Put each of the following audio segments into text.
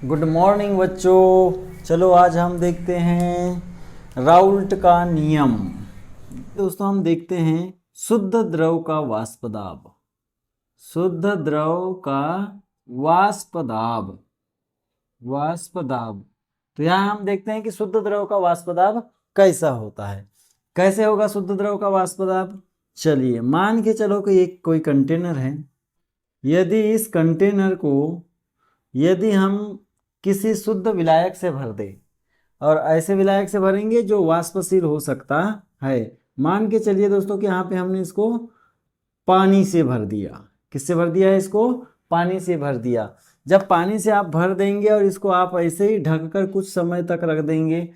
Good morning बच्चों। चलो आज हम देखते हैं राउल्ट का नियम। दोस्तों हम देखते हैं शुद्ध द्रव का वाष्प दाब। शुद्ध द्रव का वाष्प दाब। तो यहाँ हम देखते हैं कि शुद्ध द्रव का वाष्प दाब कैसा होता है। कैसे होगा शुद्ध द्रव का वाष्प दाब? चलिए मान के चलो कि एक कोई कंटेनर है। यदि इस कंटेनर को यदि हम किसी शुद्ध विलायक से भर दें, और ऐसे विलायक से भरेंगे जो वाष्पशील हो सकता है। मान के चलिए दोस्तों कि यहाँ पे हमने इसको पानी से भर दिया। किससे भर दिया है? इसको पानी से भर दिया। जब पानी से आप भर देंगे और इसको आप ऐसे ही ढक कर कुछ समय तक रख देंगे,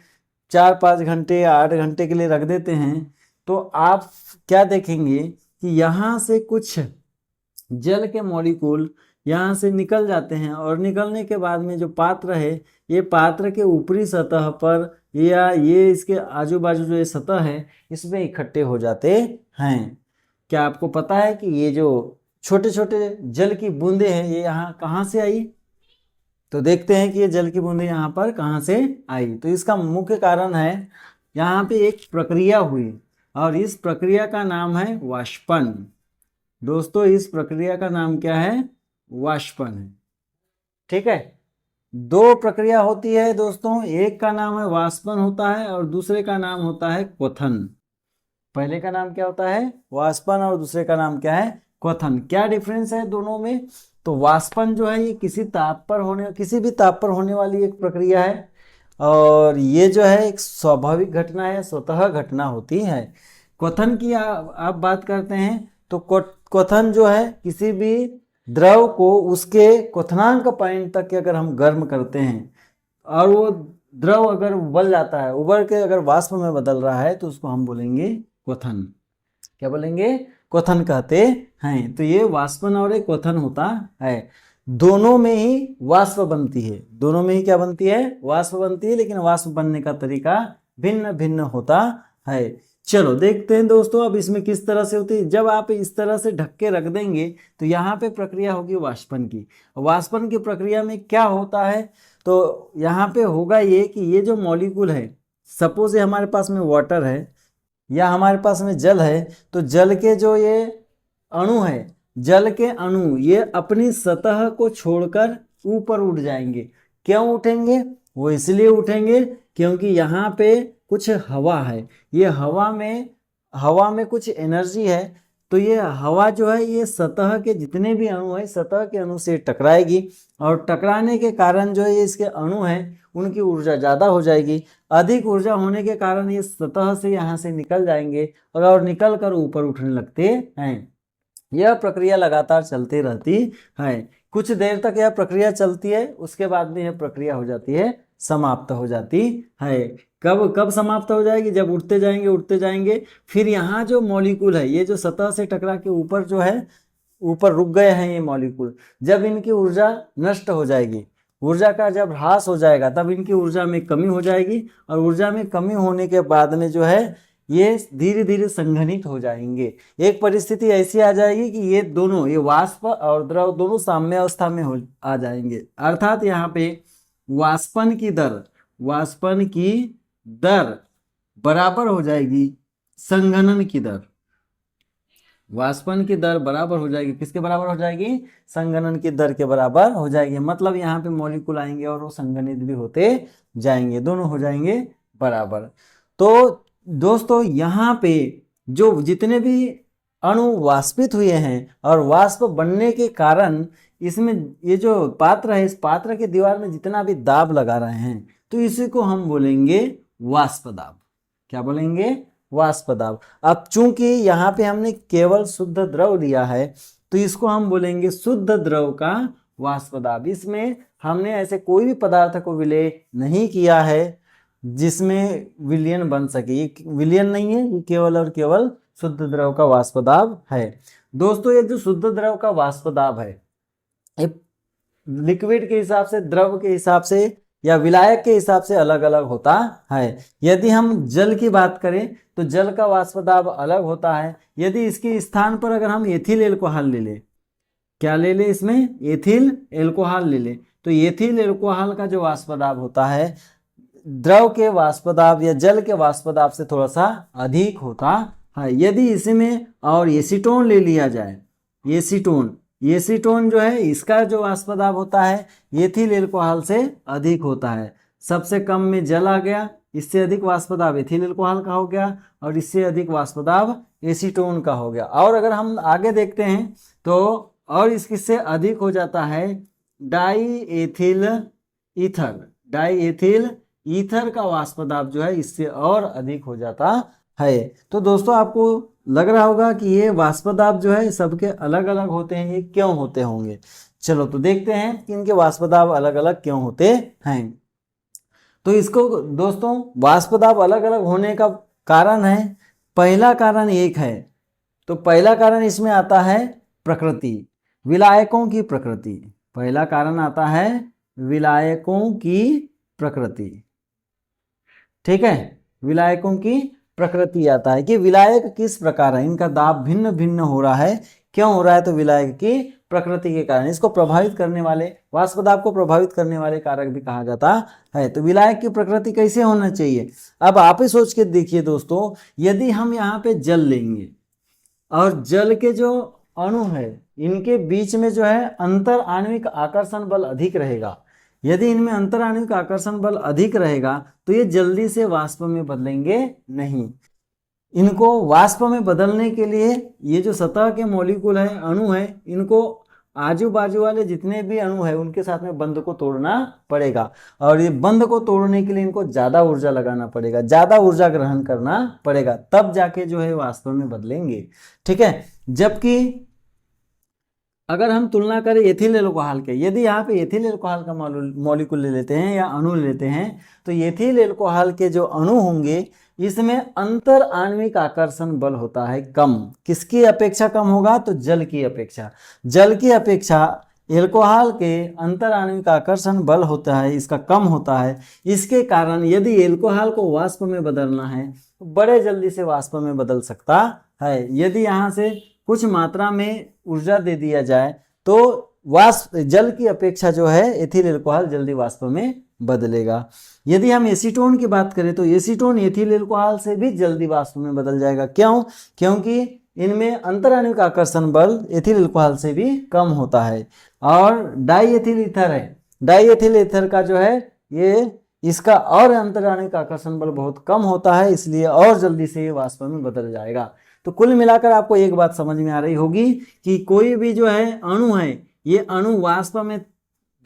4-5 घंटे या 8 घंटे के लिए रख देते हैं, तो आप क्या देखेंगे कि यहाँ से कुछ जल के मॉलिक्यूल यहाँ से निकल जाते हैं, और निकलने के बाद में जो पात्र है, ये पात्र के ऊपरी सतह पर या ये इसके आजू बाजू जो ये सतह है इसमें इकट्ठे हो जाते हैं। क्या आपको पता है कि ये जो छोटे छोटे जल की बूंदें हैं ये यहाँ कहाँ से आई? तो देखते हैं कि ये जल की बूंदें यहाँ पर कहाँ से आई। तो इसका मुख्य कारण है यहाँ पे एक प्रक्रिया हुई, और इस प्रक्रिया का नाम है वाष्पन। दोस्तों इस प्रक्रिया का नाम क्या है? वाष्पन है। ठीक है, दो प्रक्रिया होती है दोस्तों, एक का नाम है वाष्पन होता है और दूसरे का नाम होता है क्वथन। पहले का नाम क्या होता है? वाष्पन, और दूसरे का नाम क्या है? क्वथन। क्या डिफरेंस है दोनों में? तो वाष्पन जो है ये किसी भी ताप पर होने वाली एक प्रक्रिया है, और ये जो है एक स्वाभाविक घटना है, स्वतः घटना होती है। क्वथन की आप बात करते हैं तो क्वथन जो है किसी भी द्रव को उसके क्वथनांक पॉइंट तक अगर हम गर्म करते हैं और वो द्रव अगर उबल जाता है, उबल के अगर वाष्प में बदल रहा है, तो उसको हम बोलेंगे क्वथन। क्या बोलेंगे? क्वथन कहते हैं। तो ये वाष्पन और एक क्वथन होता है। दोनों में ही वाष्प बनती है। दोनों में ही क्या बनती है? वाष्प बनती है, लेकिन वाष्प बनने का तरीका भिन्न भिन्न होता है। चलो देखते हैं दोस्तों अब इसमें किस तरह से होती है। जब आप इस तरह से ढक के रख देंगे तो यहाँ पे प्रक्रिया होगी वाष्पन की। वाष्पन की प्रक्रिया में क्या होता है? तो यहाँ पे होगा ये कि ये जो मॉलिक्यूल है, सपोज ये हमारे पास में वाटर है या हमारे पास में जल है, तो जल के जो ये अणु है, जल के अणु ये अपनी सतह को छोड़कर ऊपर उठ जाएंगे। क्यों उठेंगे? वो इसलिए उठेंगे क्योंकि यहाँ पे कुछ हवा है। ये हवा में कुछ एनर्जी है, तो ये हवा जो है ये सतह के जितने भी अणु है, सतह के अणु से टकराएगी, और टकराने के कारण जो है ये इसके अणु हैं उनकी ऊर्जा ज़्यादा हो जाएगी। अधिक ऊर्जा होने के कारण ये सतह से यहाँ से निकल जाएंगे और निकल कर ऊपर उठने लगते हैं। यह प्रक्रिया लगातार चलती रहती है। कुछ देर तक यह प्रक्रिया चलती है, उसके बाद में यह प्रक्रिया हो जाती है, समाप्त हो जाती है। कब समाप्त हो जाएगी? जब उठते जाएंगे। फिर यहाँ जो मॉलिक्यूल है, ये जो सतह से टकरा के ऊपर जो है, ऊपर रुक गए हैं ये मॉलिक्यूल, जब इनकी ऊर्जा नष्ट हो जाएगी, ऊर्जा का जब ह्रास हो जाएगा, तब इनकी ऊर्जा में कमी हो जाएगी, और ऊर्जा में कमी होने के बाद में जो है ये धीरे धीरे संघनित हो जाएंगे। एक परिस्थिति ऐसी आ जाएगी कि ये दोनों, ये वाष्प और द्रव दोनों साम्य अवस्था में आ जाएंगे। अर्थात यहाँ पे वाष्पन की दर बराबर हो जाएगी संघनन की दर। वाष्पन की दर बराबर हो जाएगी, किसके बराबर हो जाएगी? संघनन की दर के बराबर हो जाएगी। मतलब यहाँ पे मॉलिक्यूल आएंगे और वो संघनित भी होते जाएंगे, दोनों हो जाएंगे बराबर। तो दोस्तों यहाँ पे जो जितने भी अणु वाष्पित हुए हैं और वाष्प बनने के कारण इसमें ये जो पात्र है, इस पात्र के दीवार में जितना भी दाब लगा रहे हैं, तो इसी को हम बोलेंगे वाष्प दाब। क्या बोलेंगे? वाष्प दाब। अब चूंकि यहाँ पे हमने केवल शुद्ध द्रव लिया है, तो इसको हम बोलेंगे शुद्ध द्रव का वाष्प दाब। इसमें हमने ऐसे कोई भी पदार्थ को विलय नहीं किया है जिसमें विलयन बन सके। ये विलयन नहीं है, ये केवल और केवल शुद्ध द्रव का वाष्प दाब है। दोस्तों ये जो शुद्ध द्रव का वाष्प दाब है, ये लिक्विड के हिसाब से, द्रव के हिसाब से या विलायक के हिसाब से अलग अलग होता है। यदि हम जल की बात करें तो जल का वाष्प दाब अलग होता है। यदि इसके स्थान पर अगर हम एथिल एल्कोहल ले लें, क्या ले लें? इसमें एथिल एल्कोहल ले लें, तो एथिल एल्कोहल का जो वाष्प दाब होता है द्रव के वाष्प दाब या जल के वाष्प दाब से थोड़ा सा अधिक होता है। यदि इसमें और एसीटोन ले लिया जाए, एसीटोन जो है इसका जो वाष्प दाब होता है एथिल एल्कोहल से अधिक होता है। सबसे कम में जल आ गया, इससे अधिक वाष्प दाब एथिल एल्कोहल का हो गया और इससे अधिक वाष्प दाब एसीटोन का हो गया। और अगर हम आगे देखते हैं तो और इससे अधिक हो जाता है डाई एथिल ईथर का वाष्प दाब जो है इससे और अधिक हो जाता है। तो दोस्तों आपको लग रहा होगा कि ये वाष्प दाब जो है सबके अलग अलग होते हैं, ये क्यों होते होंगे। चलो तो देखते हैं कि इनके वाष्प दाब अलग अलग क्यों होते हैं। तो इसको दोस्तों वाष्प दाब अलग अलग होने का कारण है, पहला कारण एक है, तो पहला कारण इसमें आता है प्रकृति, विलायकों की प्रकृति। पहला कारण आता है विलायकों की प्रकृति, ठीक है। विलायकों की प्रकृति आता है कि विलायक किस प्रकार है, इनका दाब भिन्न भिन्न हो रहा है, क्यों हो रहा है, तो विलायक की प्रकृति के कारण। इसको प्रभावित करने वाले, वाष्प दाब को प्रभावित करने वाले कारक भी कहा जाता है। तो विलायक की प्रकृति कैसे होना चाहिए, अब आप ही सोच के देखिए दोस्तों, यदि हम यहाँ पे जल लेंगे और जल के जो अणु है इनके बीच में जो है अंतर आणविक आकर्षण बल अधिक रहेगा, यदि इनमें अंतर आणविक आकर्षण बल अधिक रहेगा तो ये जल्दी से वाष्प में बदलेंगे नहीं। इनको वाष्प में बदलने के लिए ये जो सतह के मॉलिक्यूल है, अणु है, इनको आजू बाजू वाले जितने भी अणु है उनके साथ में बंध को तोड़ना पड़ेगा, और ये बंध को तोड़ने के लिए इनको ज़्यादा ऊर्जा लगाना पड़ेगा, ज़्यादा ऊर्जा ग्रहण करना पड़ेगा, तब जाके जो है वाष्प में बदलेंगे, ठीक है। जबकि अगर हम तुलना करें एथिल एल्कोहल के, यदि यहाँ पे एथिल एल्कोहल का मॉलिक्यूल ले लेते हैं या अणु ले लेते हैं, तो एथिल एल्कोहल के जो अणु होंगे इसमें अंतर आणविक आकर्षण बल होता है कम। किसकी अपेक्षा कम होगा, तो जल की अपेक्षा। जल की अपेक्षा एल्कोहल के अंतर आणविक आकर्षण बल होता है इसका कम होता है। इसके कारण यदि एल्कोहल को वाष्प में बदलना है तो बड़े जल्दी से वाष्प में बदल सकता है। यदि यहाँ से कुछ मात्रा में ऊर्जा दे दिया जाए तो वाष्प जल की अपेक्षा जो है एथिल एल्कोहल जल्दी वाष्प में बदलेगा। यदि हम एसीटोन की बात करें तो एसीटोन एथिल एल्कोहल से भी जल्दी वाष्प में बदल जाएगा। क्यों, क्योंकि इनमें अंतर आणविक आकर्षण बल एथिल एल्कोहल से भी कम होता है। और डाईएथिल ईथर है, डाईएथिल ईथर का जो है ये इसका और अंतर आणविक आकर्षण बल बहुत कम होता है, इसलिए और जल्दी से ये वाष्प में बदल जाएगा। तो कुल मिलाकर आपको एक बात समझ में आ रही होगी कि कोई भी जो है अणु है, ये अणु वाष्प में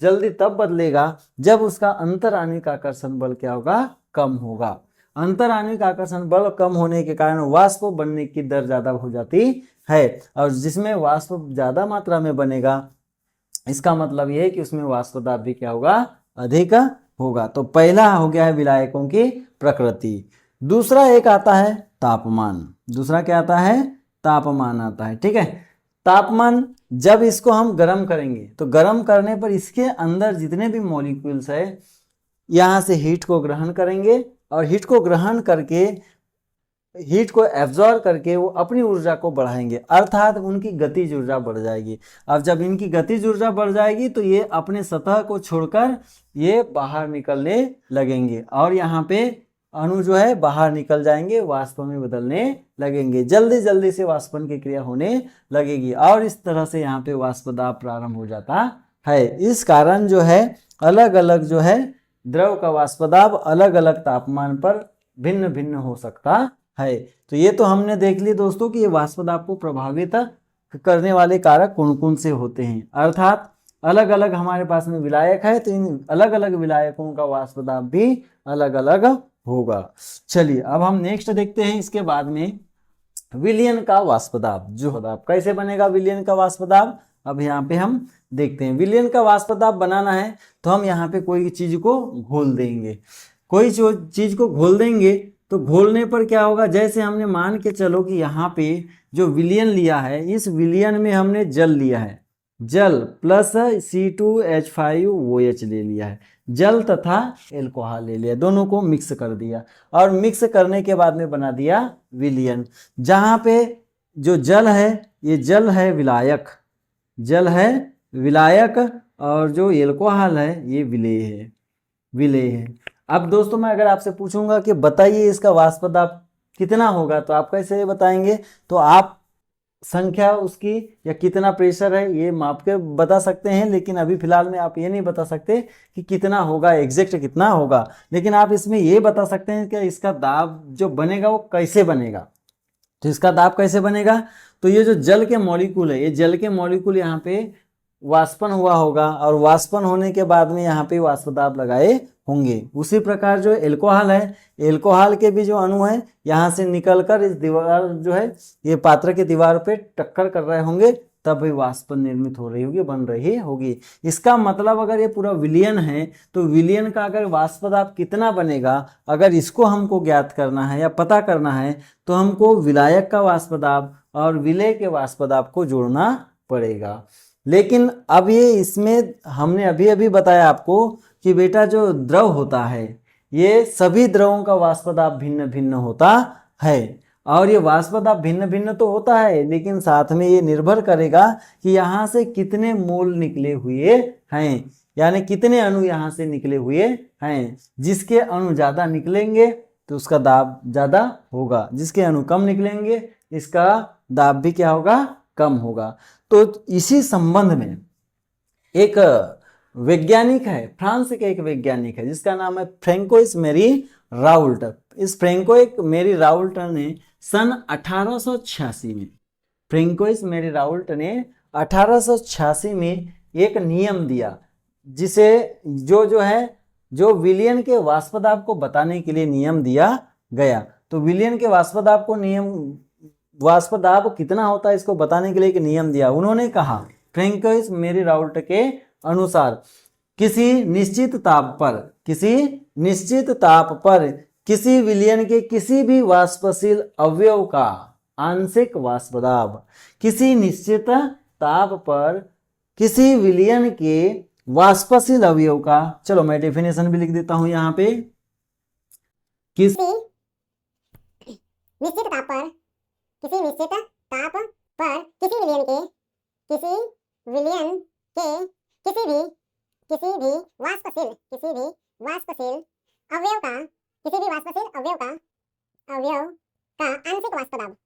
जल्दी तब बदलेगा जब उसका अंतर आणविक आकर्षण बल क्या होगा, कम होगा। अंतर आणविक आकर्षण बल कम होने के कारण वाष्प बनने की दर ज्यादा हो जाती है, और जिसमें वाष्प ज्यादा मात्रा में बनेगा इसका मतलब यह है कि उसमें वाष्प दाब भी क्या होगा, अधिक होगा। तो पहला हो गया है विलायकों की प्रकृति। दूसरा एक आता है तापमान। दूसरा क्या आता है, तापमान आता है, ठीक है। तापमान जब इसको हम गर्म करेंगे तो गर्म करने पर इसके अंदर जितने भी मॉलिक्यूल्स है यहाँ से हीट को ग्रहण करेंगे, और हीट को ग्रहण करके हीट को एब्जॉर्ब करके वो अपनी ऊर्जा को बढ़ाएंगे, अर्थात उनकी गतिज ऊर्जा बढ़ जाएगी। अब जब इनकी गतिज ऊर्जा बढ़ जाएगी तो ये अपने सतह को छोड़कर ये बाहर निकलने लगेंगे, और यहाँ पे अणु जो है बाहर निकल जाएंगे, वाष्प में बदलने लगेंगे, जल्दी जल्दी से वाष्पन की क्रिया होने लगेगी, और इस तरह से यहाँ पे वाष्प दाब प्रारंभ हो जाता है। इस कारण जो है अलग अलग जो है द्रव का वाष्प दाब अलग अलग तापमान पर भिन्न भिन्न हो सकता है। तो ये तो हमने देख ली दोस्तों कि ये वाष्प दाब को प्रभावित करने वाले कारक कौन कौन से होते हैं, अर्थात अलग अलग हमारे पास में विलायक है तो इन अलग अलग विलायकों का वाष्प दाब भी अलग अलग होगा। चलिए अब हम नेक्स्ट देखते हैं इसके बाद में विलयन का वाष्प दाब। जो दाब कैसे बनेगा विलयन का वाष्प दाब, अब यहाँ पे हम देखते हैं। विलयन का वाष्प दाब बनाना है तो हम यहाँ पे कोई चीज को घोल देंगे, कोई चीज को घोल देंगे तो घोलने पर क्या होगा, जैसे हमने मान के चलो कि यहाँ पे जो विलयन लिया है, इस विलयन में हमने जल लिया है, जल प्लस C2H5OH ले लिया है, जल तथा एल्कोहल ले लिया, दोनों को मिक्स कर दिया, और मिक्स करने के बाद में बना दिया विलयन। जहाँ पे जो जल है ये जल है विलायक, जल है विलायक, और जो एल्कोहल है ये विलेय है। अब दोस्तों मैं अगर आपसे पूछूंगा कि बताइए इसका वाष्प दाब कितना होगा, तो आप कैसे बताएंगे? तो आप संख्या उसकी या कितना प्रेशर है ये माप के बता सकते हैं, लेकिन अभी फिलहाल में आप ये नहीं बता सकते कि कितना होगा, एग्जैक्ट कितना होगा। लेकिन आप इसमें ये बता सकते हैं कि इसका दाब जो बनेगा वो कैसे बनेगा। तो इसका दाब कैसे बनेगा? तो ये जो जल के मॉलिक्यूल है, ये जल के मॉलिक्यूल यहाँ पे वाष्पन हुआ होगा और वाष्पन होने के बाद में यहाँ पे वाष्प दाब लगाए होंगे। उसी प्रकार जो एल्कोहल है, एल्कोहल के भी जो अणु है यहाँ से निकलकर इस दीवार जो है ये पात्र के दीवार पे टक्कर कर रहे होंगे, तब भी वाष्प निर्मित हो रही होगी, बन रही होगी। इसका मतलब अगर ये पूरा विलयन है तो विलयन का अगर वाष्प दाब कितना बनेगा, अगर इसको हमको ज्ञात करना है या पता करना है तो हमको विलायक का वाष्प दाब और विलेय के वाष्प दाब को जोड़ना पड़ेगा। लेकिन अब ये इसमें हमने अभी अभी बताया आपको कि बेटा जो द्रव होता है ये सभी द्रवों का वाष्प दाब भिन्न भिन्न होता है, और ये वाष्प दाब भिन्न भिन्न तो होता है, लेकिन साथ में ये निर्भर करेगा कि यहाँ से कितने मोल निकले हुए हैं, यानी कितने अणु यहाँ से निकले हुए हैं। जिसके अणु ज़्यादा निकलेंगे तो उसका दाब ज़्यादा होगा, जिसके अणु कम निकलेंगे इसका दाब भी क्या होगा, कम होगा। तो इसी संबंध में एक वैज्ञानिक है, फ्रांस के एक वैज्ञानिक है जिसका नाम है फ्रैंकोइस मेरी राउल्ट। इस फ्रैंकोइस मेरी राउल्ट ने सन 1886 में, फ्रैंकोइस मेरी राउल्ट ने 1886 में एक नियम दिया, जिसे जो विलयन के वाष्प दाब को बताने के लिए नियम दिया गया। तो विलयन के वाष्प दाब को वाष्प दाब कितना होता है इसको बताने के लिए एक नियम दिया। उन्होंने कहा फ्रैंकोइस मेरी राउल्ट के अनुसार किसी निश्चित ताप पर किसी विलयन के किसी भी वाष्पशील अवयव का आंशिक वाष्प दाब, किसी निश्चित ताप पर किसी विलयन के वाष्पशील अवयव का, चलो मैं डेफिनेशन भी लिख देता हूं यहाँ पे, किसी निश्चित ताप पर किसी विलयन के किसी भी वाष्पशील अवयव का आंशिक वाष्प दाब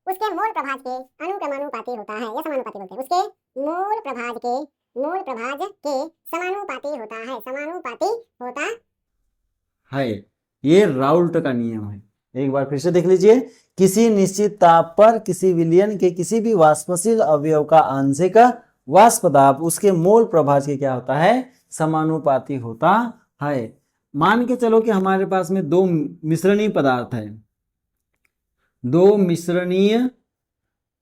उसके मोल प्रभाज के अनुक्रमानुपाती होता है या समानुपाती बोलते हैं। उसके मोल प्रभाज के समानुपाती होता है। ये राउल्ट का नियम है। एक बार फिर से देख लीजिए, किसी निश्चित ताप पर किसी विलयन के किसी भी वाष्पशील अवयव का आंशिक वाष्प दाब उसके मोल प्रभाज के क्या होता है, समानुपाती होता है। मान के चलो कि हमारे पास में दो मिश्रणीय पदार्थ है, दो मिश्रणीय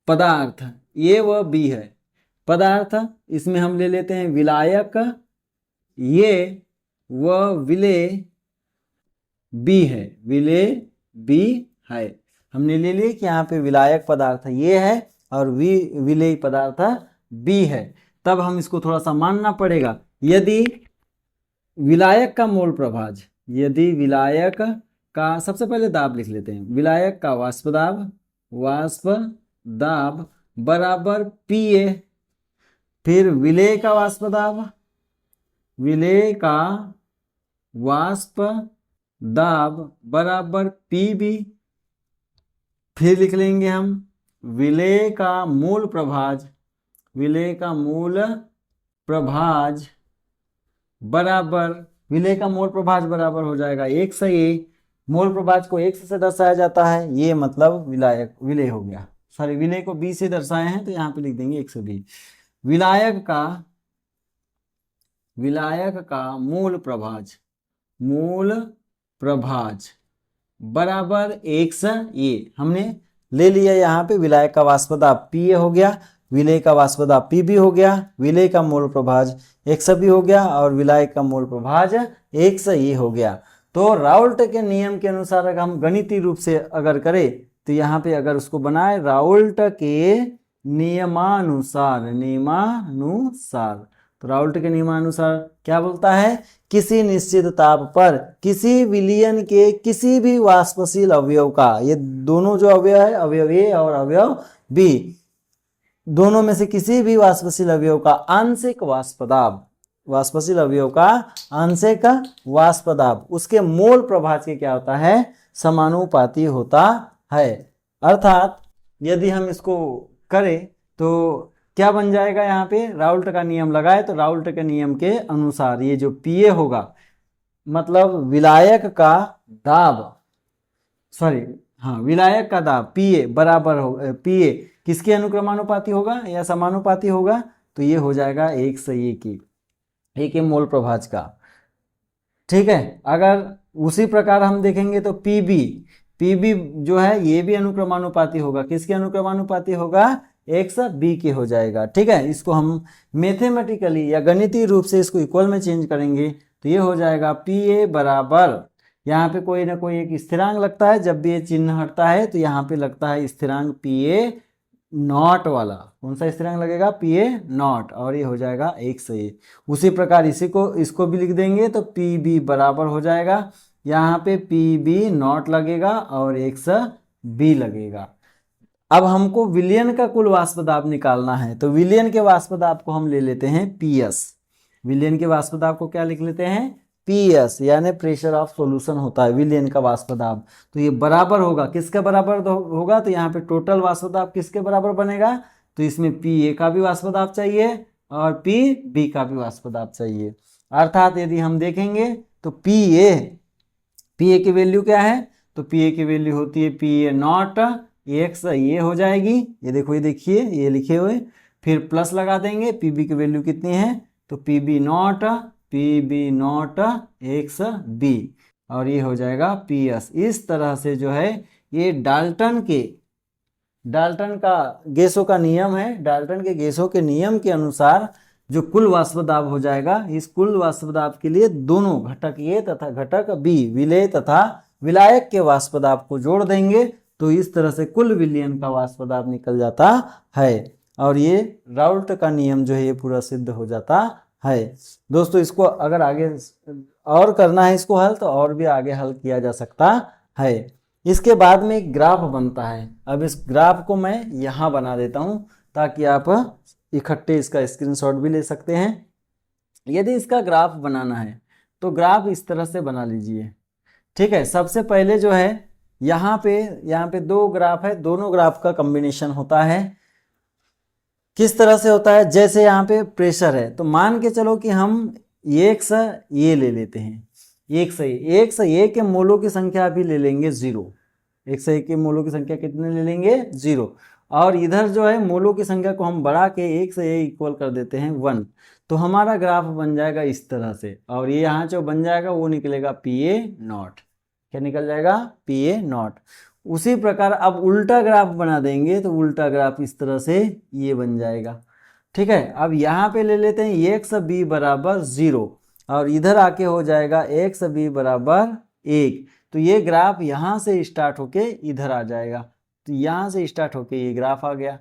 पदार्थ ए व बी है पदार्थ, इसमें हम ले लेते हैं विलायक ये व विलेय बी है, विलेय बी है। हमने ले लिया कि यहाँ पे विलायक पदार्थ ये है और विलेय पदार्थ बी है। तब हम इसको थोड़ा सा मानना पड़ेगा। यदि विलायक का मोल प्रभाज, यदि विलायक का, सबसे पहले दाब लिख लेते हैं, विलायक का वाष्प दाब बराबर PA, फिर विलेय का वाष्प दाब, विलेय का वाष्प दाब बराबर PB, फिर लिख लेंगे हम विलेय का मूल प्रभाज, विलेय का मूल प्रभाज बराबर, विलेय का मोल प्रभाज बराबर हो जाएगा 1 से A। मोल प्रभाज को 1 से दर्शाया जाता है, ये मतलब विलेय हो गया। सॉरी, विलेय को B से दर्शाए हैं तो यहाँ पे लिख देंगे 1 से B। विलायक का मूल प्रभाज बराबर 1 से A। हमने ले लिया यहाँ पे विलायक का वाष्प दाब PA हो गया, विलेय का वाष्प दाब PB हो गया, विलेय का मोल प्रभाज 1 से B हो गया और विलायक का मोल प्रभाज 1 से A हो गया। तो राउल्ट के नियम के अनुसार अगर हम गणितीय रूप से अगर करें तो यहाँ पे अगर उसको बनाए राउल्ट के नियमानुसार, तो राउल्ट के नियमानुसार क्या बोलता है, किसी निश्चित ताप पर किसी विलयन के किसी भी वाष्पशील अवयव का, ये दोनों जो अवयव है, अवयव A और अवयव B, दोनों में से किसी भी वाष्पशील अवयव का आंशिक वाष्प दाब, वाष्पशील अवयव का आंशिक वाष्प दाब उसके मोल प्रभाज के क्या होता है, समानुपाती होता है। अर्थात यदि हम इसको करें तो क्या बन जाएगा, यहाँ पे राउल्ट का नियम लगाए तो राउल्ट के नियम के अनुसार ये जो पीए होगा, मतलब विलायक का दाब, सॉरी हाँ विलायक का दाब पीए बराबर हो, पीए किसके अनुक्रमानुपाती होगा या समानुपाती होगा, तो ये हो जाएगा 1 मोल प्रभाज का। ठीक है, अगर उसी प्रकार हम देखेंगे तो पीबी, पीबी जो है ये भी अनुक्रमानुपाती होगा, किसके अनुक्रमानुपाती होगा, 1b के हो जाएगा। ठीक है, इसको हम मैथमेटिकली या गणितीय रूप से इसको इक्वल में चेंज करेंगे तो ये हो जाएगा पीए बराबर, यहाँ पे कोई ना कोई एक स्थिरांक लगता है, जब भी ये चिन्ह हटता है तो यहाँ पे लगता है स्थिरांक पीए नॉट वाला, कौन सा स्थिरांक लगेगा, पीए नॉट, और ये हो जाएगा 1 उसी प्रकार इसी को इसको भी लिख देंगे तो पीबी बराबर हो जाएगा, यहाँ पे पीबी नॉट लगेगा और 1b लगेगा। अब हमको विलयन का कुल वाष्प दाब निकालना है तो विलयन के वाष्प दाब को हम ले लेते हैं पीएस, विलयन के वाष्प दाब को क्या लिख लेते हैं, पीएस, यानी प्रेशर ऑफ सॉल्यूशन होता है विलयन का वाष्प दाब। तो ये बराबर होगा, किसके बराबर होगा, तो यहाँ पे टोटल वाष्प दाब किसके बराबर बनेगा, तो इसमें पीए का भी वाष्प दाब चाहिए और पीबी का भी वाष्प दाब चाहिए। अर्थात यदि हम देखेंगे तो पीए की वैल्यू क्या है, तो पीए की वैल्यू होती है पीए नॉट एक्स, ये हो जाएगी, ये देखो, ये देखिए ये लिखे हुए, फिर प्लस लगा देंगे, पीबी की वैल्यू कितनी है, तो पीबी नॉट एक्स बी, और ये हो जाएगा पीएस। इस तरह से जो है ये डाल्टन का गैसों का नियम है, डाल्टन के गैसों के नियम के अनुसार जो कुल वाष्प दाब हो जाएगा, इस कुल वाष्प दाब के लिए दोनों घटक ए तथा घटक बी, विलेय तथा विलायक के वाष्प दाब को जोड़ देंगे तो इस तरह से कुल विलयन का वाष्प दाब निकल जाता है, और ये राउल्ट का नियम जो है ये पूरा सिद्ध हो जाता है। दोस्तों इसको अगर आगे और करना है इसको हल, तो और भी आगे हल किया जा सकता है। इसके बाद में एक ग्राफ बनता है, अब इस ग्राफ को मैं यहाँ बना देता हूँ ताकि आप इकट्ठे इसका स्क्रीनशॉट भी ले सकते हैं। यदि इसका ग्राफ बनाना है तो ग्राफ इस तरह से बना लीजिए। ठीक है, सबसे पहले जो है यहाँ पे दो ग्राफ है, दोनों ग्राफ का कॉम्बिनेशन होता है। किस तरह से होता है, जैसे यहाँ पे प्रेशर है तो मान के चलो कि हम एक्स ये ले लेते हैं, एक्स ए के मोलों की संख्या भी ले लेंगे 0, एक्स ए के मोलों की संख्या कितने ले लेंगे 0, और इधर जो है मोलों की संख्या को हम बढ़ा के एक्स ए इक्वल कर देते हैं 1, तो हमारा ग्राफ बन जाएगा इस तरह से, और ये यहाँ जो बन जाएगा वो निकलेगा पीए नॉट, क्या निकल जाएगा, पीए नॉट। उसी प्रकार अब उल्टा ग्राफ बना देंगे तो उल्टा ग्राफ इस तरह से ये बन जाएगा। ठीक है, अब यहाँ पे ले लेते हैं एक्स बी बराबर 0 और इधर आके हो जाएगा एक्स बी बराबर 1, तो ये ग्राफ यहाँ से स्टार्ट होके इधर आ जाएगा, तो यहाँ से स्टार्ट होके ये ग्राफ आ गया,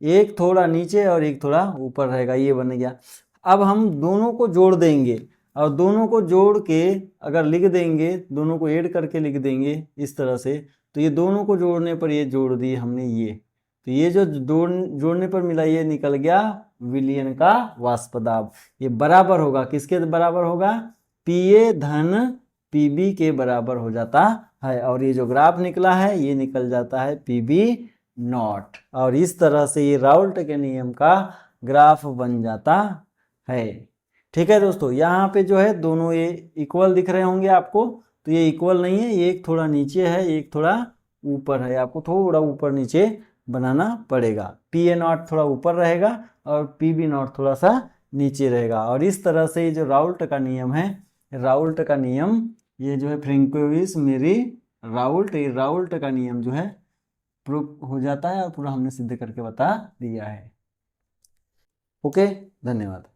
एक थोड़ा नीचे और एक थोड़ा ऊपर रहेगा, ये बन गया। अब हम दोनों को जोड़ देंगे और दोनों को जोड़ के अगर लिख देंगे, दोनों को ऐड करके लिख देंगे इस तरह से, तो ये दोनों को जोड़ने पर ये जोड़ दिए हमने ये, तो ये जो जोड़ने पर मिला ये निकल गया विलयन का वाष्प दाब। ये बराबर होगा, किसके बराबर होगा, पीए धन पीबी के बराबर हो जाता है, और ये जो ग्राफ निकला है ये निकल जाता है पीबी नॉट, और इस तरह से ये राउल्ट के नियम का ग्राफ बन जाता है। ठीक है दोस्तों, यहाँ पे जो है दोनों ये इक्वल दिख रहे होंगे आपको, तो ये इक्वल नहीं है, ये एक थोड़ा नीचे है एक थोड़ा ऊपर है, आपको थोड़ा ऊपर नीचे बनाना पड़ेगा, पीए नॉट थोड़ा ऊपर रहेगा और पीबी नॉट थोड़ा सा नीचे रहेगा। और इस तरह से ये जो राउल्ट का नियम है, राउल्ट का नियम ये जो है फ्रेंकोइस मेरी राउल्ट, ये राउल्ट का नियम जो है प्रूव हो जाता है और पूरा हमने सिद्ध करके बता दिया है। ओके, धन्यवाद।